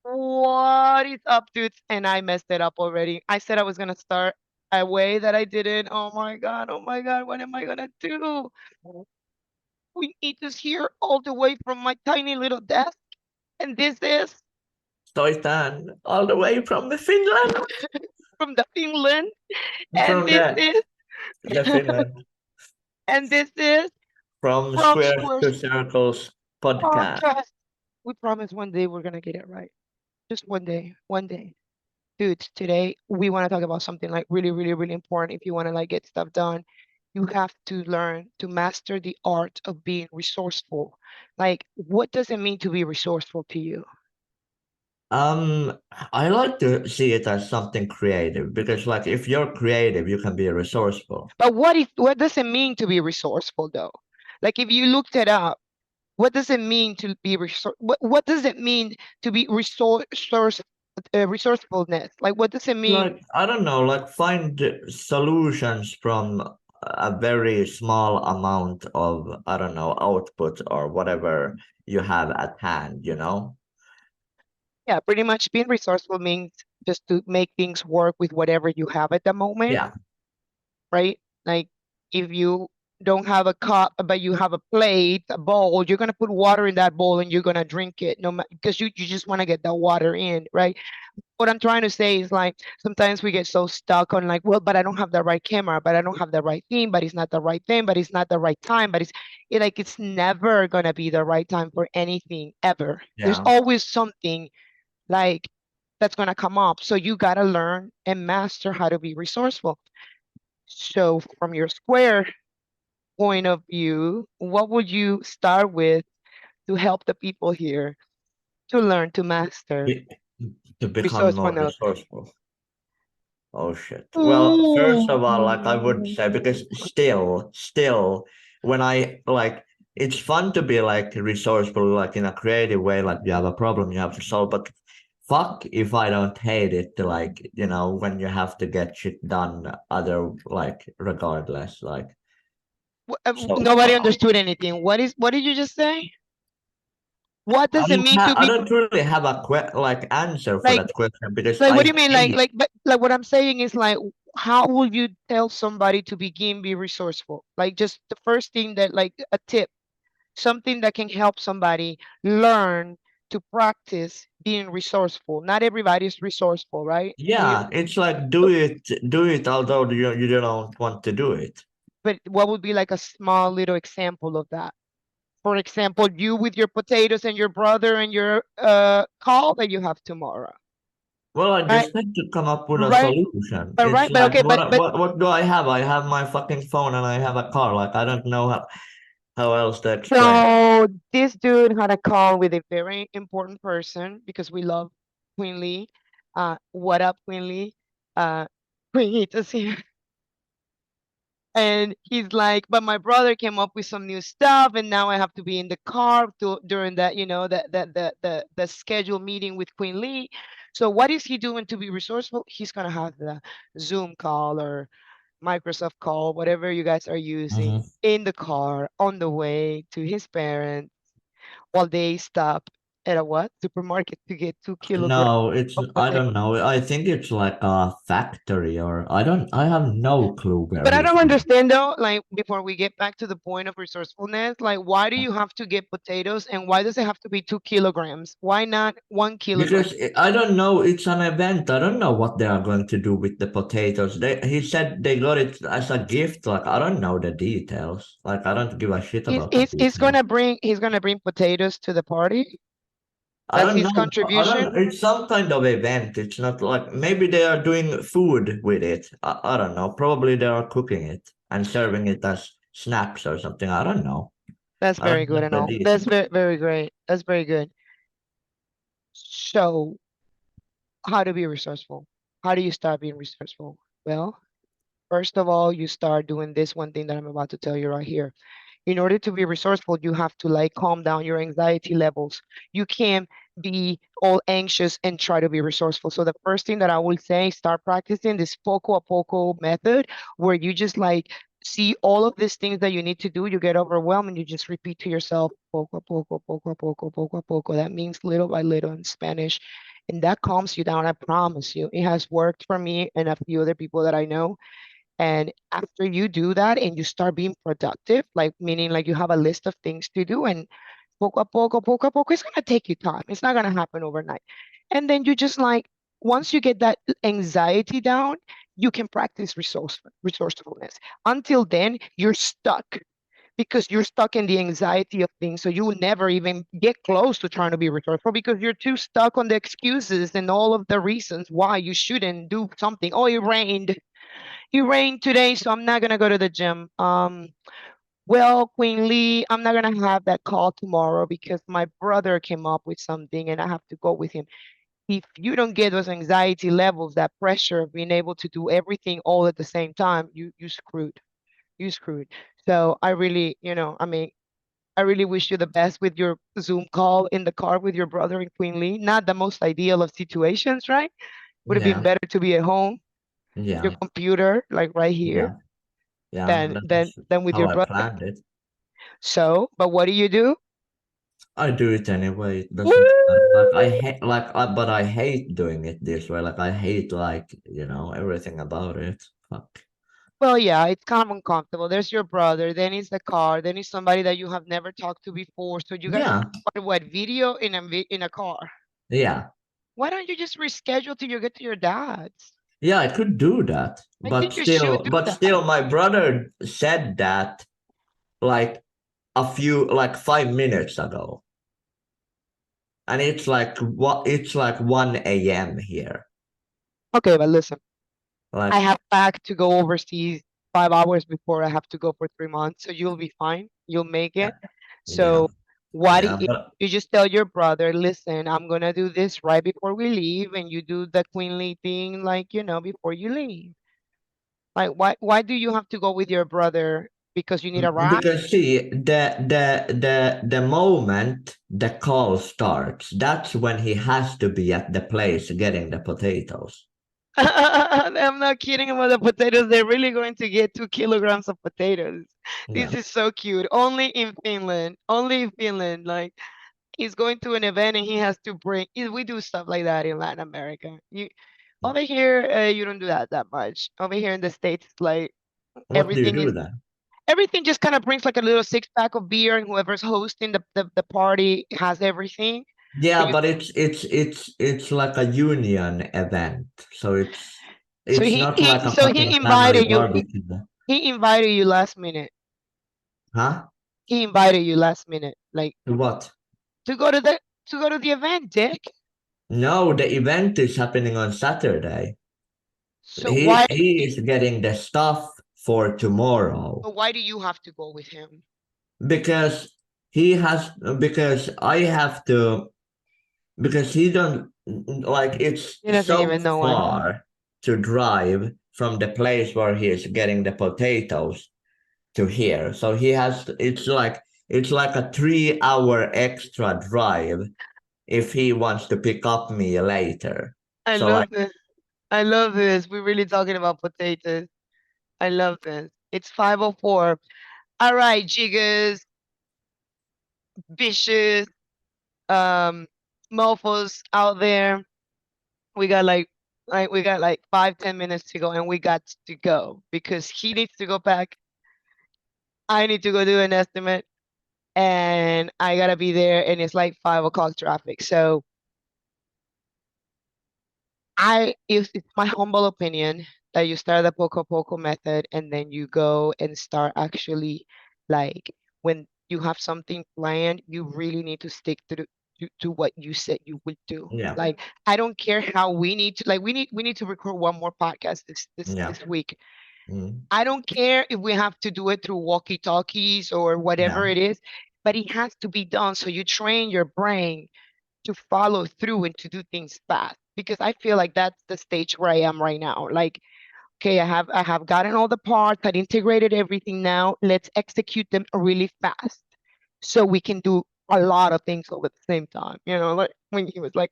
What is up, dudes? And I messed it up already. I said I was gonna start a way that I didn't. Oh my god, oh my god, what am I gonna do? We need this here all the way from my tiny little desk. And this is Stoitan, all the way from the Finland, from the Finland. And from this is the Finland, and this is from from Squares Squares to Circles podcast. Podcast. We promise one day we're gonna get it right. Just one day. One day. Dudes, today we want to talk about something like really, really, really important. If you want to like get stuff done, you have to learn to master the art of being resourceful. Like, what does it mean to be resourceful to you? I like to see it as something creative because, like, if you're creative, you can be resourceful. But what does it mean to be resourceful though? Like, if you looked it up, what does it mean to be what does it mean to be resourcefulness? Like, what does it mean? Like, I don't know, like, find solutions from a very small amount of, I don't know, output or whatever you have at hand, you know? Yeah, pretty much being resourceful means just to make things work with whatever you have at the moment, Yeah, right? Like if you don't have a cup, but you have a plate, a bowl, you're gonna put water in that bowl and you're gonna drink it, no matter because you just want to get that water in, right? What I'm trying to say is like sometimes we get so stuck on like, well, but I don't have the right camera, but I don't have the right thing, but it's not the right thing, but it's not the right time, but like it's never gonna be the right time for anything ever. There's yeah. always something like that's gonna come up. So you gotta learn and master how to be resourceful. So from your square point of view, what would you start with to help the people here to learn to master Be- to become more resourcefulness? resourceful. Oh shit. Well, first of all, like I would say, because Ooh. still, when I like, it's fun to be like resourceful, like in a creative way, like you have a problem you have to solve. But fuck if I don't hate it, to like, when you have to get shit done, other like regardless, like so. Nobody understood anything. What did you just say? What I does it don't mean to I be don't really have a like answer for like that question because like what do I you mean hate. like what I'm saying is like how will you tell somebody to begin be resourceful? Like just the first thing that like a tip, something that can help somebody learn to practice being resourceful. Not everybody is resourceful, right? Yeah, it's like do it, although you don't want to do it. But what would be like a small little example of that? For example, you with your potatoes and your brother and your call that you have tomorrow, Well, I right? just need to come up with a Right, solution. but It's right, but like okay, but what do I have? I have my fucking phone and I have a car. Like I don't know how else to explain. so this dude had a call with a very important person because we love Queen Lee. What up, Queen Lee? Queen Hita's here. And he's like, but my brother came up with some new stuff, and now I have to be in the car during that, the scheduled meeting with Queen Lee. So what is he doing to be resourceful? He's gonna have the Zoom call or Microsoft call, whatever you guys are using, Mhm. in the car on the way to his parents while they stop at a what supermarket to get 2 kilograms No, it's of I potato. don't know. I think it's like a factory or I have no clue where But I he's don't going. understand though, like before we get back to the point of resourcefulness, like why do you have to get potatoes and why does it have to be 2 kilograms? Why not 1 kilogram? Because I don't know, it's an event. I don't know what they are going to do with the potatoes. He said they got it as a gift. Like I don't know the details. Like I don't give a shit He's, about the he's, he's details. gonna bring he's gonna bring potatoes to the party. I That's don't his know. I don't. contribution. It's some kind of event. It's not like maybe they are doing food with it. I don't know. Probably they are cooking it and serving it as snacks or something. I don't know. That's I don't very good know and the all. That's details. very, very great. That's very good. So how to be resourceful? How do you start being resourceful? Well, first of all, you start doing this one thing that I'm about to tell you right here. In order to be resourceful, you have to like calm down your anxiety levels. You can't be all anxious and try to be resourceful. So the first thing that I will say, start practicing this poco a poco method where you just like see all of these things that you need to do, you get overwhelmed and you just repeat to yourself poco a poco, poco a poco, poco a poco. That means little by little in Spanish. And that calms you down. I promise you. It has worked for me and a few other people that I know. And after you do that and you start being productive, like meaning like you have a list of things to do, and poco a poco, it's gonna take you time. It's not gonna happen overnight. And then you just like once you get that anxiety down, you can practice resourcefulness. Until then, you're stuck because you're stuck in the anxiety of things. So you will never even get close to trying to be resourceful because you're too stuck on the excuses and all of the reasons why you shouldn't do something. Oh, it rained. It rained today, so I'm not gonna go to the gym. Well, Queen Lee, I'm not gonna have that call tomorrow because my brother came up with something and I have to go with him. If you don't get those anxiety levels, that pressure of being able to do everything all at the same time, you screwed. You screwed. So I really, I mean, I really wish you the best with your Zoom call in the car with your brother and Queen Lee. Not the most ideal of situations, right? Would have been Yeah, better to be at home, your yeah, computer, like right here, yeah, yeah. than than That's than with how your I brother. planned it. So, but what do you do? I do it anyway. It doesn't matter. Like I Woo! hate, but I hate doing it this way. Like I hate, everything about it. Fuck. Well, yeah, it's kind of uncomfortable. There's your brother, then it's the car, then it's somebody that you have never talked to before. So you guys Yeah, what video in a car? yeah, Why don't you just reschedule till you get to your dad's? yeah. I could do that, I think you should do but that. still, my brother said that like like 5 minutes ago, and it's like 1 a.m. here. Okay, but listen, I Like, have back to go overseas 5 hours before I have to go for 3 months, so you'll be fine. You'll make it. yeah, So what yeah, if but you just tell your brother, listen, I'm gonna do this right before we leave, and you do the queenly thing like before you leave. Like why do you have to go with your brother? Because you need a ride? because see, the moment the call starts, that's when he has to be at the place getting the potatoes. I'm not kidding about the potatoes. They're really going to get 2 kilograms of potatoes. This Yeah. is so cute. Only in Finland. Only in Finland. Like he's going to an event and he has to bring. We do stuff like that in Latin America. You over here, you don't do that much. Over here in the States, like What do you everything do is then? everything just kind of brings like a little 6 pack of beer, and whoever's hosting the party has everything. So Yeah, you but it's like a union event, so so it's not like a he fucking family invited you. barbecue. He invited you last minute. Huh? He invited you last minute, like What? to go to the event, Dick. No, the event is happening on Saturday. So why He is getting the stuff for tomorrow why do you have to go with him? because he has because I have to because he don't like it's He doesn't so even know why. far to drive from the place where he is getting the potatoes to here. So he has it's like a 3 hour extra drive if he wants to pick up me later. I So like love this. I love this. We're really talking about potatoes. I love this. It's 5:04. All right, jiggers, bitches, um, mofos out there. We got we got like 5-10 minutes to go, and we got to go because he needs to go back. I need to go do an estimate, and I gotta be there, and it's like 5 o'clock traffic. So it's my humble opinion that you start the poco poco method, and then you go and start actually like when you have something planned, you really need to stick to what you said you would do. yeah, Like I don't care how we need to we need to record one more podcast yeah, this week. mm, I don't care if we have to do it through walkie talkies or yeah, whatever it is, but it has to be done. So you train your brain to follow through and to do things fast because I feel like that's the stage where I am right now. Like, okay, I have gotten all the parts, I've integrated everything now. Let's execute them really fast so we can do a lot of things over the same time. Like when he was like,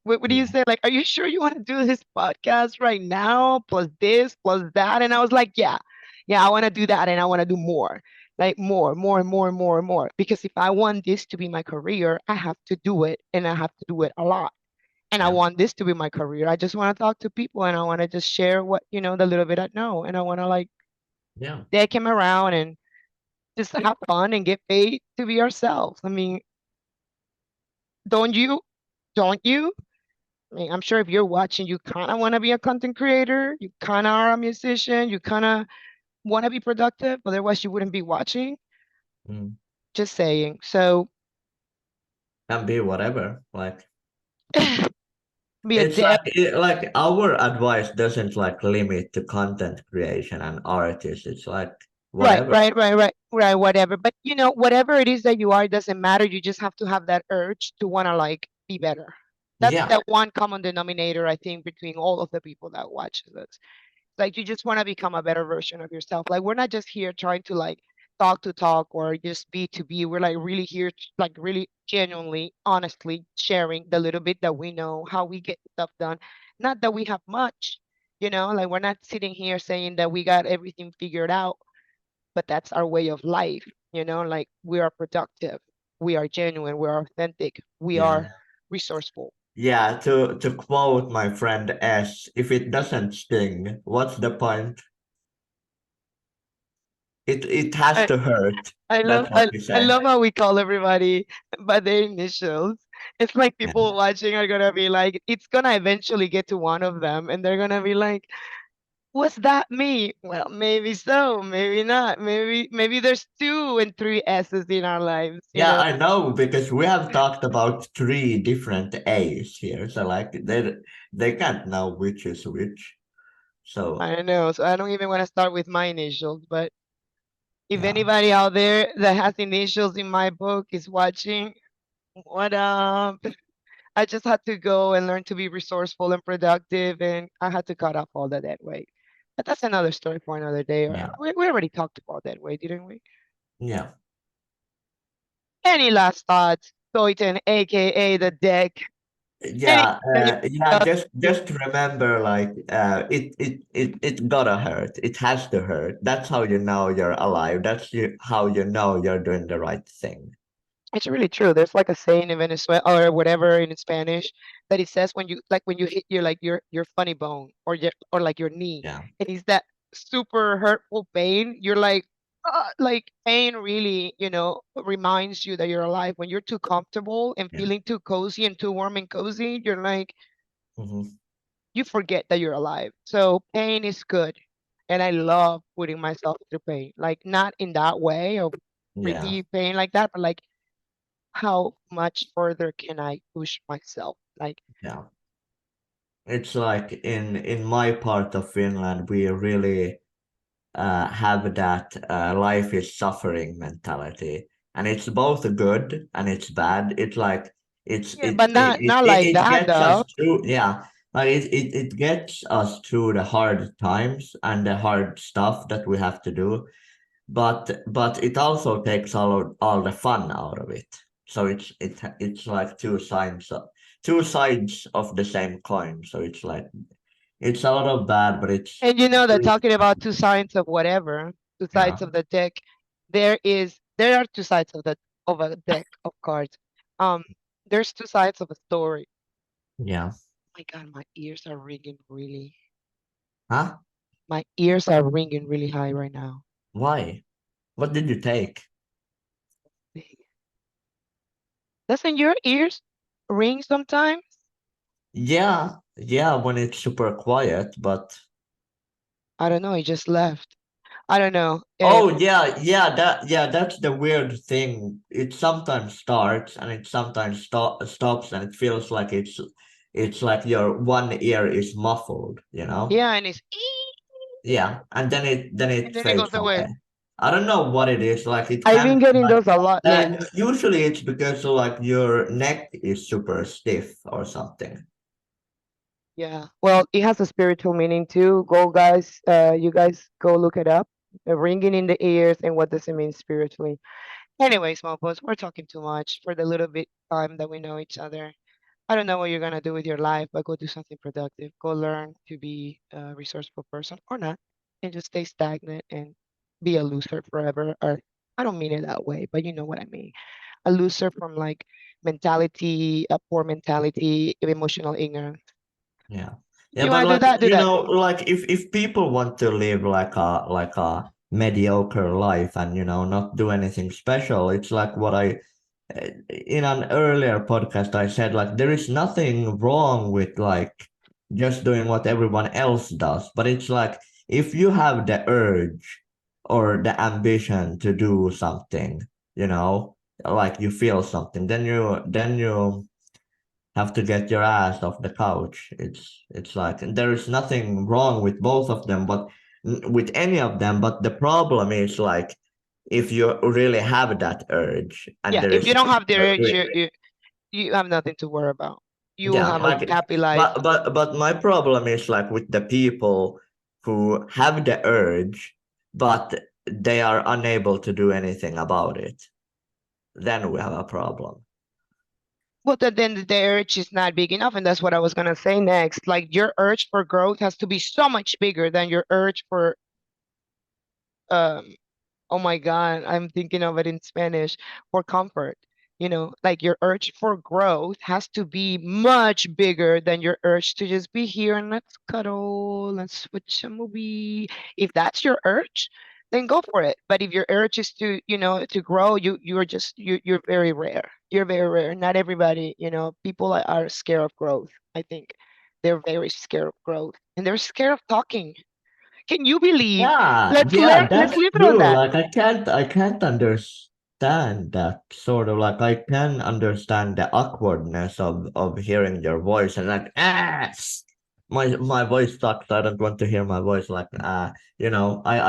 what do you yeah, say? Like, are you sure you want to do this podcast right now? Plus this, plus that. And I was like, yeah, yeah, I want to do that and I want to do more. Like more and more and more and more. Because if I want this to be my career, I have to do it and I have to do it a lot. And I Yeah. want this to be my career. I just want to talk to people and I want to just share what, the little bit I know. And I want to like Yeah. take him around and just have fun and get paid to be ourselves. I mean, don't you? Don't you? I mean, I'm sure if you're watching, you kind of want to be a content creator. You kind of are a musician. You kind of want to be productive. Otherwise, you wouldn't be watching. Mm. Just saying. So, Can be whatever. Like be a it's dev. like our advice doesn't like limit to content creation and artists. It's like Right, whatever. right, right, right, right, whatever. But whatever it is that you are, it doesn't matter. You just have to have that urge to want to like be better. That's Yeah. that one common denominator, I think, between all of the people that watches us. Like you just want to become a better version of yourself. Like we're not just here trying to like talk to talk or just be to be. We're like really here, like really genuinely, honestly sharing the little bit that we know, how we get stuff done. Not that we have much, like we're not sitting here saying that we got everything figured out, but that's our way of life, like we are productive, we are genuine, we are authentic, we Yeah. are resourceful. Yeah, to quote my friend S, if it doesn't sting, what's the point? It has I, to hurt. I love That's what I, we I say. love how we call everybody by their initials. It's like Yeah. people watching are gonna be like, it's gonna eventually get to one of them, and they're gonna be like, "What's that me?" Well, maybe so, maybe not. Maybe there's two and three S's in our lives. Yeah, I know because we have talked about three different A's here. So like they can't know which is which. So I don't know, so I don't even want to start with my initials, but if yeah, anybody out there that has initials in my book is watching, what up? I just had to go and learn to be resourceful and productive, and I had to cut off all the dead weight. But that's another story for another day. Or yeah, we already talked about that way, didn't we? yeah. Any last thoughts, Toyton, aka the deck? Anything Yeah, that you yeah, want to just remember like it gotta hurt. It has to hurt. That's how you know you're alive. How you know you're doing the right thing. It's really true. There's like a saying in Venezuela or whatever in Spanish that it says when you hit your funny bone or like your knee, Yeah, and it's that super hurtful pain. You're like pain really, reminds you that you're alive. When you're too comfortable and yeah. feeling too cozy and too warm and cozy, you're like Hmm. you forget that you're alive. So pain is good, and I love putting myself through pain. Like not in that way of Yeah, creepy pain like that, but like how much further can I push myself? Like, yeah. It's like in my part of Finland, we really have that life is suffering mentality, and it's both good and it's bad. It's like yeah, but not like it that gets us though. through. Yeah, like it gets us through the hard times and the hard stuff that we have to do. But it also takes all the fun out of it. So it's like two sides of the same coin. So it's like it's a lot of bad, but it's And you know that talking about two sides of whatever, two yeah, sides of the deck, there are two sides of a deck of cards. Um, there's two sides of a story. yeah. My God, my ears are ringing really. Huh? My ears are ringing really high right now. Why? What did you take? Doesn't your ears ring sometimes? Yeah, yeah, when it's super quiet, but I don't know. It just left. I don't know. oh yeah, yeah, that's the weird thing. It sometimes starts and it sometimes stops and it feels like it's like your one ear is muffled, you know? Yeah, and it's Yeah, and then and it then it fades goes away. away. I don't know what it is. Like it I've can been be getting like those a lot lately. usually it's because like your neck is super stiff or something. Yeah. Well, it has a spiritual meaning too. Go, guys. You guys go look it up. Ringing in the ears and what does it mean spiritually? Anyway, small boys, we're talking too much for the little bit time that we know each other. I don't know what you're gonna do with your life, but go do something productive. Go learn to be a resourceful person or not, and just stay stagnant and be a loser forever. Or I don't mean it that way, but you know what I mean. A loser from like mentality, a poor mentality, emotional ignorance. Yeah. Yeah, You but want to do like, that? Do that. like if people want to live like a mediocre life and not do anything special, it's like what I in an earlier podcast I said, like there is nothing wrong with like just doing what everyone else does, but it's like if you have the urge or the ambition to do something, you know, like you feel something, then you have to get your ass off the couch. It's like, and there is nothing wrong with both of them, but with any of them. But the problem is like if you really have that urge and Yeah, there if is you don't have the urge, really, you have nothing to worry about. You will yeah, have a like happy life. but my problem is like with the people who have the urge, but they are unable to do anything about it. Then we have a problem. But then the urge is not big enough, and that's what I was gonna say next. Like your urge for growth has to be so much bigger than your urge for um oh my God, I'm thinking of it in Spanish, for comfort. Like your urge for growth has to be much bigger than your urge to just be here and let's cuddle, let's watch a movie. If that's your urge, then go for it. But if your urge is to grow, you're very rare. You're very rare. Not everybody, people are scared of growth, I think. They're very scared of growth and they're scared of talking. Can you believe? Yeah, Let's yeah, learn, let's that's leave it on true. that. Like I can't understand that sort of like I can understand the awkwardness of hearing your voice and like my voice sucks. I don't want to hear my voice like I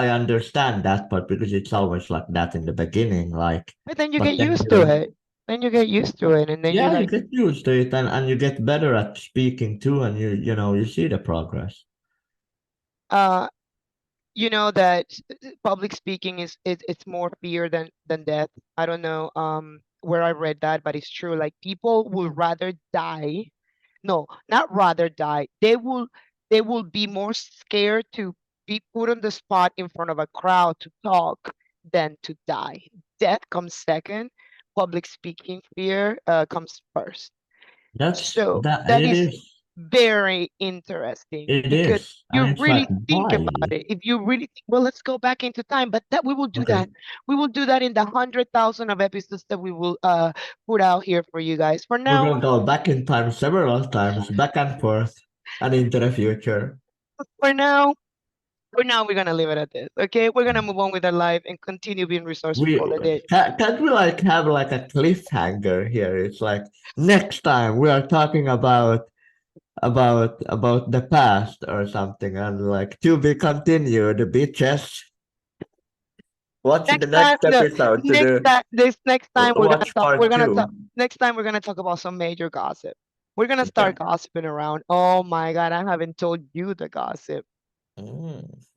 understand that part because it's always like that in the beginning, like But then you but get then used to it. Then you get used to it, and then you yeah, you like, get used to it and you get better at speaking too and you see the progress. uh, that public speaking it's more fear than death. I don't know where I read that, but it's true. Like people would rather die. No, not rather die. They will be more scared to be put on the spot in front of a crowd to talk than to die. Death comes second. Public speaking fear comes first. That's So that that it is is. very interesting It because is. And you it's like, really think why? about it. If you really think, well, let's go back into time, but that we will do Okay. that. We will do that in the 100,000 of episodes that we will put out here for you guys. For We now, will go back in time several times, back and forth, and into the future. for now, for now, we're gonna leave it at this. Okay, we're gonna move on with our life and continue being resourceful We for the day. can't we like have like a cliffhanger here? It's like next time we are talking about the past or something, and like to be continued, bitches. Watch the Next time, next no, episode to next the time, this next time we're gonna watch talk. We're part gonna two. talk. Next time we're gonna talk about some major gossip. We're gonna Okay. start gossiping around. Oh my God, I haven't told you the gossip.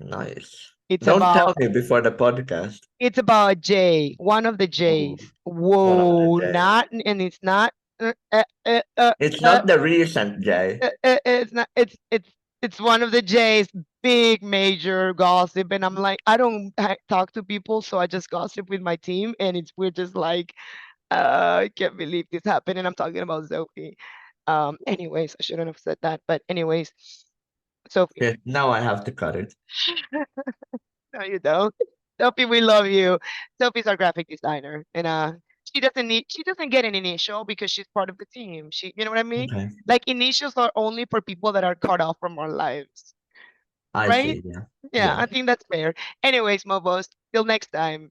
Nice. It's Don't tell about me before the podcast. it's about Jay, one of the Oh, Jays. one of the Whoa, J. not and it's not. Uh, uh, uh, uh, It's uh, not the recent J. it's not. It's one of the Jays. Big major gossip, and I'm like, I don't talk to people, so I just gossip with my team, and we're just like, I can't believe this happened, and I'm talking about Sophie. Anyways, I shouldn't have said that, but anyways, Sophie. Shit, now I have to cut it. No, you don't. Sophie, we love you. Sophie's our graphic designer, and she doesn't get an initial because she's part of the team. You know what I mean? Okay. Like initials are only for people that are cut off from our lives, I right? see. Yeah. Yeah, Yeah. I think that's fair. Anyways, Mobos, till next time.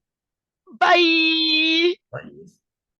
Bye. Bye.